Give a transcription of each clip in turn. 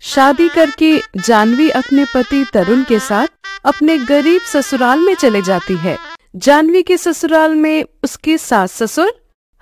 शादी करके जानवी अपने पति तरुण के साथ अपने गरीब ससुराल में चले जाती है। जानवी के ससुराल में उसके सास ससुर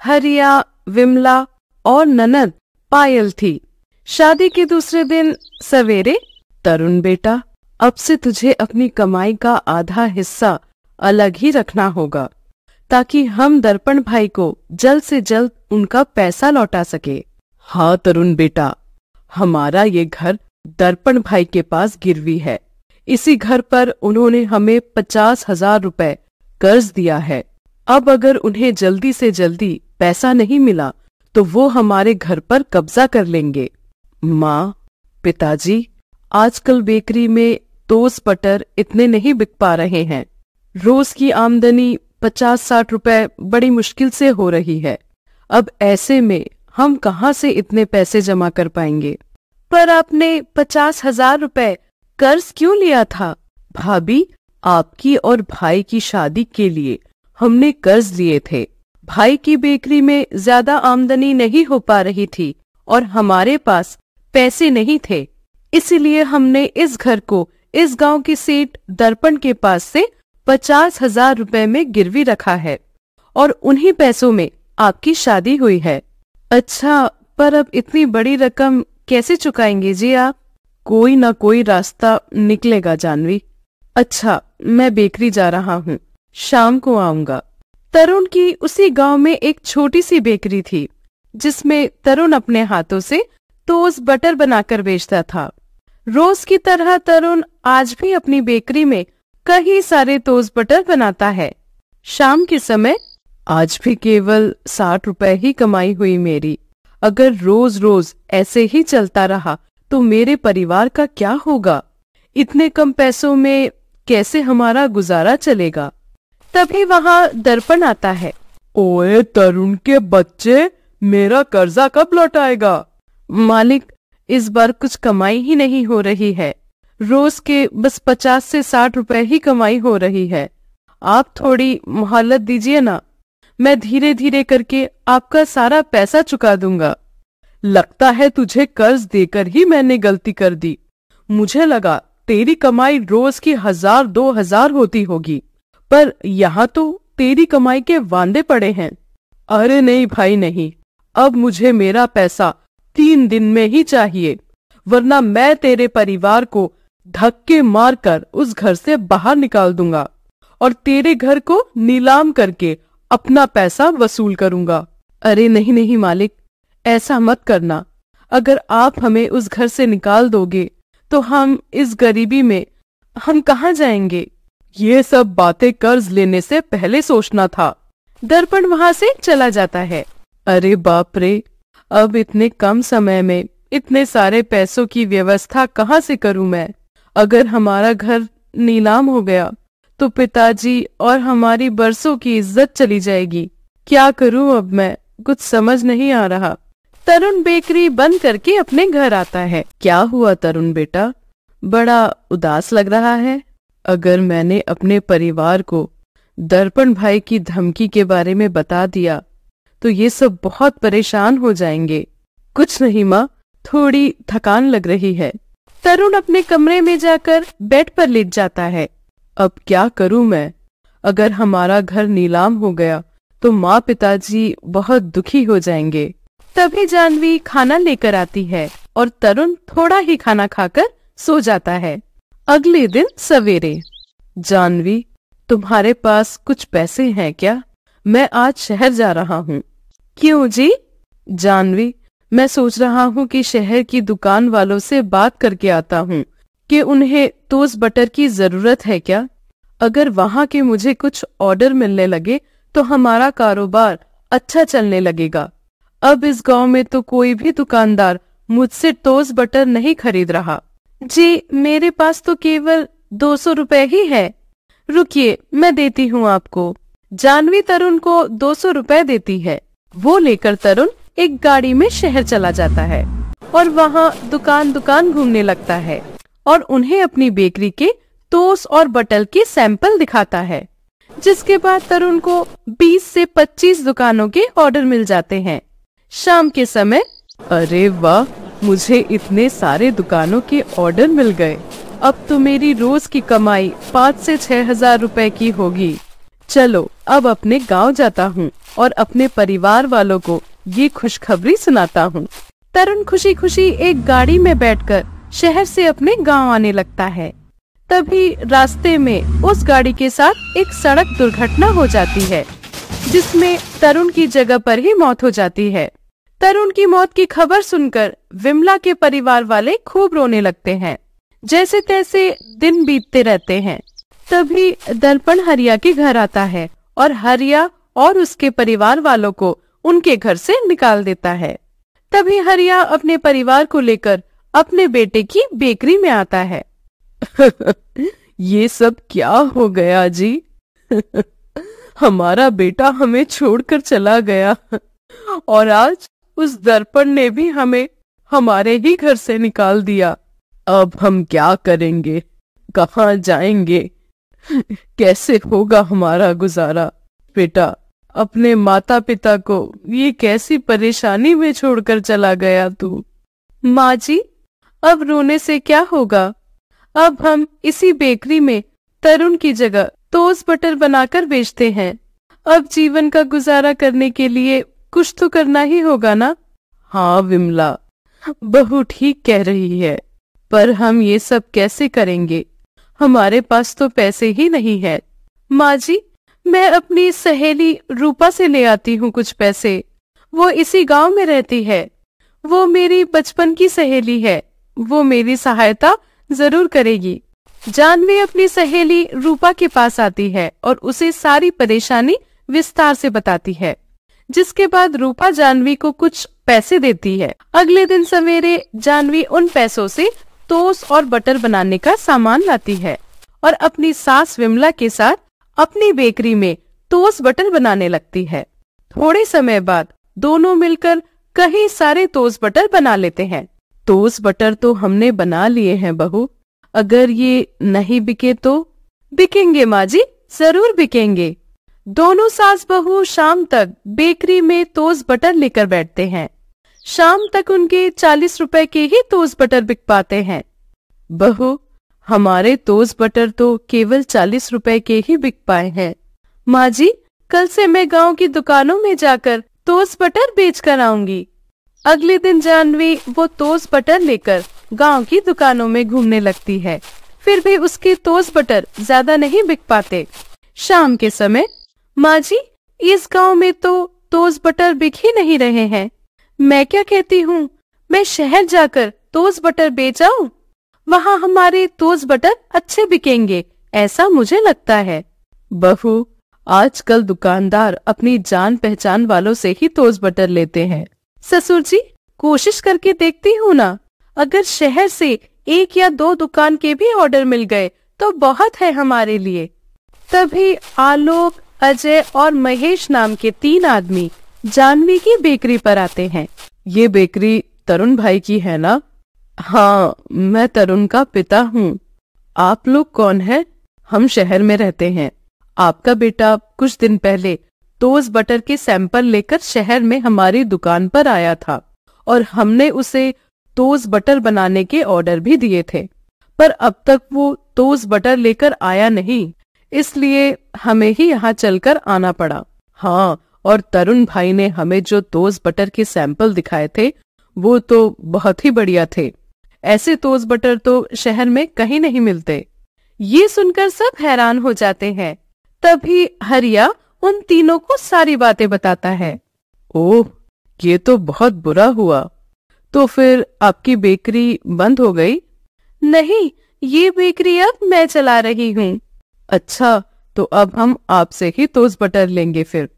हरिया, विमला और ननद पायल थी। शादी के दूसरे दिन सवेरे, तरुण बेटा, अब से तुझे अपनी कमाई का आधा हिस्सा अलग ही रखना होगा ताकि हम दर्पण भाई को जल्द से जल्द उनका पैसा लौटा सके। हाँ तरुण बेटा, हमारा ये घर दर्पण भाई के पास गिरवी है। इसी घर पर उन्होंने हमें 50,000 रुपए कर्ज दिया है। अब अगर उन्हें जल्दी से जल्दी पैसा नहीं मिला तो वो हमारे घर पर कब्जा कर लेंगे। माँ, पिताजी, आजकल बेकरी में टोस्ट बटर इतने नहीं बिक पा रहे हैं। रोज की आमदनी 50-60 रुपए बड़ी मुश्किल से हो रही है। अब ऐसे में हम कहाँ से इतने पैसे जमा कर पाएंगे? पर आपने 50,000 रुपए कर्ज क्यों लिया था? भाभी, आपकी और भाई की शादी के लिए हमने कर्ज लिए थे। भाई की बेकरी में ज्यादा आमदनी नहीं हो पा रही थी और हमारे पास पैसे नहीं थे, इसलिए हमने इस घर को इस गांव के सेठ दर्पण के पास से 50,000 रुपए में गिरवी रखा है और उन्हीं पैसों में आपकी शादी हुई है। अच्छा, पर अब इतनी बड़ी रकम कैसे चुकाएंगे जी आप? कोई ना कोई रास्ता निकलेगा जानवी। अच्छा, मैं बेकरी जा रहा हूँ, शाम को आऊंगा। तरुण की उसी गांव में एक छोटी सी बेकरी थी जिसमें तरुण अपने हाथों से टोस्ट बटर बनाकर बेचता था। रोज की तरह तरुण आज भी अपनी बेकरी में कई सारे टोस्ट बटर बनाता है। शाम के समय आज भी केवल 60 रुपए ही कमाई हुई मेरी। अगर रोज रोज ऐसे ही चलता रहा तो मेरे परिवार का क्या होगा? इतने कम पैसों में कैसे हमारा गुजारा चलेगा? तभी वहाँ दर्पण आता है। ओए तरुण के बच्चे, मेरा कर्जा कब लौटाएगा? मालिक, इस बार कुछ कमाई ही नहीं हो रही है। रोज के बस 50 से 60 रुपए ही कमाई हो रही है। आप थोड़ी मोहलत दीजिए ना, मैं धीरे धीरे करके आपका सारा पैसा चुका दूंगा। लगता है तुझे कर्ज देकर ही मैंने गलती कर दी। मुझे लगा तेरी कमाई रोज की 1,000-2,000 होती होगी, पर यहाँ तो तेरी कमाई के वांदे पड़े हैं। अरे नहीं भाई नहीं, अब मुझे मेरा पैसा 3 दिन में ही चाहिए, वरना मैं तेरे परिवार को धक्के मारकर उस घर से बाहर निकाल दूंगा और तेरे घर को नीलाम करके अपना पैसा वसूल करूंगा। अरे नहीं नहीं मालिक, ऐसा मत करना। अगर आप हमें उस घर से निकाल दोगे तो हम इस गरीबी में हम कहाँ जाएंगे? ये सब बातें कर्ज लेने से पहले सोचना था। दर्पण वहाँ से चला जाता है। अरे बाप रे, अब इतने कम समय में इतने सारे पैसों की व्यवस्था कहाँ से करूं मैं? अगर हमारा घर नीलाम हो गया तो पिताजी और हमारी बरसों की इज्जत चली जाएगी। क्या करूं अब मैं? कुछ समझ नहीं आ रहा। तरुण बेकरी बंद करके अपने घर आता है। क्या हुआ तरुण बेटा, बड़ा उदास लग रहा है? अगर मैंने अपने परिवार को दर्पण भाई की धमकी के बारे में बता दिया तो ये सब बहुत परेशान हो जाएंगे। कुछ नहीं माँ, थोड़ी थकान लग रही है। तरुण अपने कमरे में जाकर बेड पर लेट जाता है। अब क्या करूं मैं? अगर हमारा घर नीलाम हो गया तो माँ पिताजी बहुत दुखी हो जाएंगे। तभी जानवी खाना लेकर आती है और तरुण थोड़ा ही खाना खाकर सो जाता है। अगले दिन सवेरे, जानवी, तुम्हारे पास कुछ पैसे हैं क्या? मैं आज शहर जा रहा हूँ। क्यों जी? जानवी, मैं सोच रहा हूँ कि शहर की दुकान वालों से बात करके आता हूँ कि उन्हें टोस्ट बटर की जरूरत है क्या। अगर वहाँ के मुझे कुछ ऑर्डर मिलने लगे तो हमारा कारोबार अच्छा चलने लगेगा। अब इस गांव में तो कोई भी दुकानदार मुझसे टोस्ट बटर नहीं खरीद रहा। जी, मेरे पास तो केवल 200 रुपए ही है। रुकिए, मैं देती हूँ आपको। जानवी तरुण को 200 रुपए देती है। वो लेकर तरुण एक गाड़ी में शहर चला जाता है और वहाँ दुकान दुकान घूमने लगता है और उन्हें अपनी बेकरी के टोस्ट और बटर के सैंपल दिखाता है, जिसके बाद तरुण को 20 से 25 दुकानों के ऑर्डर मिल जाते हैं। शाम के समय, अरे वाह, मुझे इतने सारे दुकानों के ऑर्डर मिल गए। अब तो मेरी रोज की कमाई 5 से 6 हजार रुपए की होगी। चलो अब अपने गांव जाता हूँ और अपने परिवार वालों को ये खुशखबरी सुनाता हूँ। तरुण खुशी खुशी एक गाड़ी में बैठकर शहर से अपने गांव आने लगता है। तभी रास्ते में उस गाड़ी के साथ एक सड़क दुर्घटना हो जाती है, जिसमें तरुण की जगह पर ही मौत हो जाती है। तरुण की मौत की खबर सुनकर विमला के परिवार वाले खूब रोने लगते हैं। जैसे तैसे दिन बीतते रहते हैं। तभी दर्पण हरिया के घर आता है और हरिया और उसके परिवार वालों को उनके घर से निकाल देता है। तभी हरिया अपने परिवार को लेकर अपने बेटे की बेकरी में आता है। ये सब क्या हो गया जी? हमारा बेटा हमें छोड़कर चला गया और आज उस दर्पण ने भी हमें हमारे ही घर से निकाल दिया। अब हम क्या करेंगे? कहाँ जाएंगे? कैसे होगा हमारा गुजारा? बेटा, अपने माता पिता को ये कैसी परेशानी में छोड़कर चला गया तू। माँ जी, अब रोने से क्या होगा? अब हम इसी बेकरी में तरुण की जगह टोस्ट बटर बनाकर बेचते हैं। अब जीवन का गुजारा करने के लिए कुछ तो करना ही होगा ना। हाँ विमला, बहू ठीक कह रही है, पर हम ये सब कैसे करेंगे? हमारे पास तो पैसे ही नहीं है। माँ जी, मैं अपनी सहेली रूपा से ले आती हूँ कुछ पैसे। वो इसी गांव में रहती है। वो मेरी बचपन की सहेली है। वो मेरी सहायता जरूर करेगी। जानवी अपनी सहेली रूपा के पास आती है और उसे सारी परेशानी विस्तार से बताती है, जिसके बाद रूपा जानवी को कुछ पैसे देती है। अगले दिन सवेरे जानवी उन पैसों से टोस्ट और बटर बनाने का सामान लाती है और अपनी सास विमला के साथ अपनी बेकरी में टोस्ट बटर बनाने लगती है। थोड़े समय बाद दोनों मिलकर कई सारे टोस्ट बटर बना लेते हैं। टोस्ट बटर तो हमने बना लिए हैं बहू, अगर ये नहीं बिके तो? बिकेंगे माँ जी, जरूर बिकेंगे। दोनों सास बहू शाम तक बेकरी में टोस्ट बटर लेकर बैठते हैं। शाम तक उनके 40 रुपए के ही टोस्ट बटर बिक पाते हैं। बहू, हमारे टोस्ट बटर तो केवल 40 रुपए के ही बिक पाए हैं। माँ जी, कल से मैं गांव की दुकानों में जाकर टोस्ट बटर बेच कर आऊंगी। अगले दिन जानवी वो टोस्ट बटर लेकर गांव की दुकानों में घूमने लगती है। फिर भी उसके टोस्ट बटर ज्यादा नहीं बिक पाते। शाम के समय, माँ जी, इस गांव में तो टोस्ट बटर बिक ही नहीं रहे हैं। मैं क्या कहती हूँ, मैं शहर जाकर टोस्ट बटर बेच आऊं। वहाँ हमारे टोस्ट बटर अच्छे बिकेंगे, ऐसा मुझे लगता है। बहू, आजकल दुकानदार अपनी जान पहचान वालों से ही टोस्ट बटर लेते हैं। ससुर जी, कोशिश करके देखती हूँ ना। अगर शहर से 1 या 2 दुकान के भी ऑर्डर मिल गए तो बहुत है हमारे लिए। तभी आलोक, अजय और महेश नाम के 3 आदमी जानवी की बेकरी पर आते हैं। ये बेकरी तरुण भाई की है ना? हाँ, मैं तरुण का पिता हूँ। आप लोग कौन है? हम शहर में रहते हैं। आपका बेटा कुछ दिन पहले टोस्ट बटर के सैंपल लेकर शहर में हमारी दुकान पर आया था और हमने उसे टोस्ट बटर बनाने के ऑर्डर भी दिए थे, पर अब तक वो टोस्ट बटर लेकर आया नहीं, इसलिए हमें ही यहाँ चलकर आना पड़ा। हाँ, और तरुण भाई ने हमें जो टोस्ट बटर के सैंपल दिखाए थे वो तो बहुत ही बढ़िया थे। ऐसे टोस्ट बटर तो शहर में कहीं नहीं मिलते। ये सुनकर सब हैरान हो जाते हैं। तभी हरिया उन तीनों को सारी बातें बताता है। ओह, ये तो बहुत बुरा हुआ। तो फिर आपकी बेकरी बंद हो गई? नहीं, ये बेकरी अब मैं चला रही हूँ। अच्छा, तो अब हम आपसे ही टोस्ट बटर लेंगे फिर।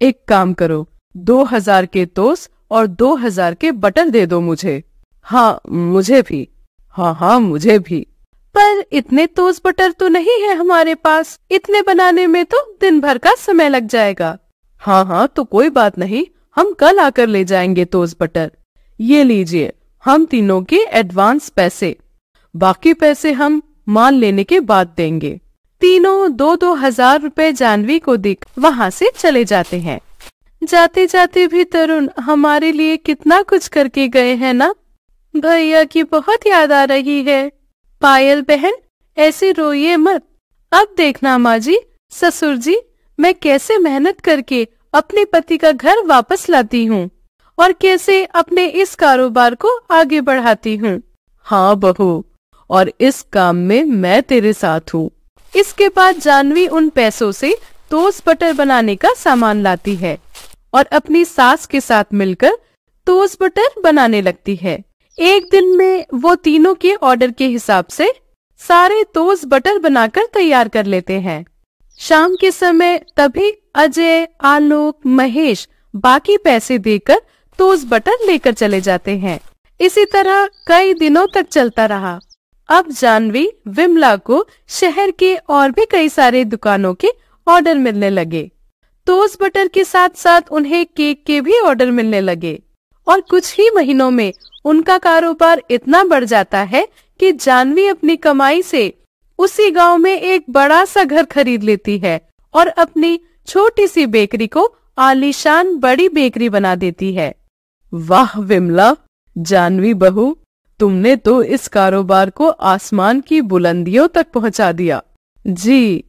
एक काम करो, 2000 के टोस्ट और 2000 के बटर दे दो मुझे। हाँ, मुझे भी। हाँ, मुझे भी। पर इतने टोस्ट बटर तो नहीं है हमारे पास। इतने बनाने में तो दिन भर का समय लग जाएगा। हाँ, तो कोई बात नहीं, हम कल आकर ले जाएंगे टोस्ट बटर। ये लीजिए, हम तीनों के एडवांस पैसे। बाकी पैसे हम माल लेने के बाद देंगे। तीनों 2-2 हजार रुपए जानवी को देख वहाँ से चले जाते हैं। जाते जाते भी तरुण हमारे लिए कितना कुछ करके गए हैं ना। भैया की बहुत याद आ रही है। पायल बहन, ऐसे रोइए मत। अब देखना माँ जी, ससुर जी, मैं कैसे मेहनत करके अपने पति का घर वापस लाती हूँ और कैसे अपने इस कारोबार को आगे बढ़ाती हूँ। हाँ बहू, और इस काम में मैं तेरे साथ हूँ। इसके बाद जानवी उन पैसों से टोस्ट बटर बनाने का सामान लाती है और अपनी सास के साथ मिलकर टोस्ट बटर बनाने लगती है। एक दिन में वो तीनों के ऑर्डर के हिसाब से सारे टोस्ट बटर बनाकर तैयार कर लेते हैं। शाम के समय तभी अजय, आलोक, महेश बाकी पैसे देकर टोस्ट बटर लेकर चले जाते हैं। इसी तरह कई दिनों तक चलता रहा। अब जानवी विमला को शहर के और भी कई सारे दुकानों के ऑर्डर मिलने लगे। टोस्ट बटर के साथ साथ उन्हें केक के भी ऑर्डर मिलने लगे और कुछ ही महीनों में उनका कारोबार इतना बढ़ जाता है कि जानवी अपनी कमाई से उसी गांव में एक बड़ा सा घर खरीद लेती है और अपनी छोटी सी बेकरी को आलीशान बड़ी बेकरी बना देती है। वाह विमला, जानवी बहू, तुमने तो इस कारोबार को आसमान की बुलंदियों तक पहुंचा दिया। जी,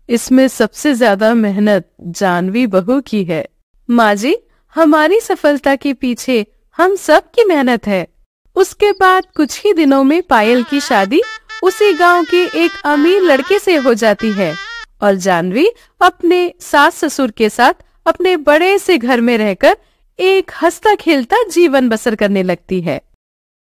इसमें सबसे ज्यादा मेहनत जानवी बहू की है। माँ जी, हमारी सफलता के पीछे हम सब की मेहनत है। उसके बाद कुछ ही दिनों में पायल की शादी उसी गांव के एक अमीर लड़के से हो जाती है और जानवी अपने सास ससुर के साथ अपने बड़े से घर में रहकर एक हंसता खेलता जीवन बसर करने लगती है।